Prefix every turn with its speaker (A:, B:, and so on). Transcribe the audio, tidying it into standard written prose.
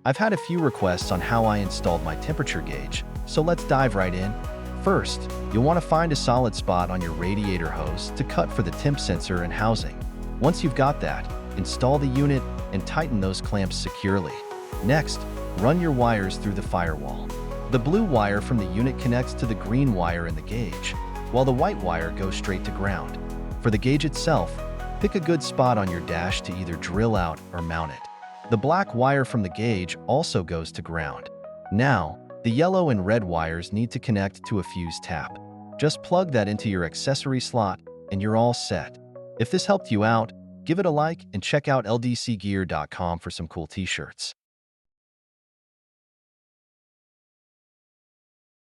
A: I've had a few requests on how I installed my temperature gauge, so let's dive right in. First, you'll want to find a solid spot on your radiator hose to cut for the temp sensor and housing. Once you've got that, install the unit and tighten those clamps securely. Next, run your wires through the firewall. The blue wire from the unit connects to the green wire in the gauge, while the white wire goes straight to ground. For the gauge itself, pick a good spot on your dash to either drill out or mount it. The black wire from the gauge also goes to ground. Now, the yellow and red wires need to connect to a fuse tap. Just plug that into your accessory slot and you're all set. If this helped you out, give it a like and check out ldcgear.com for some cool t-shirts.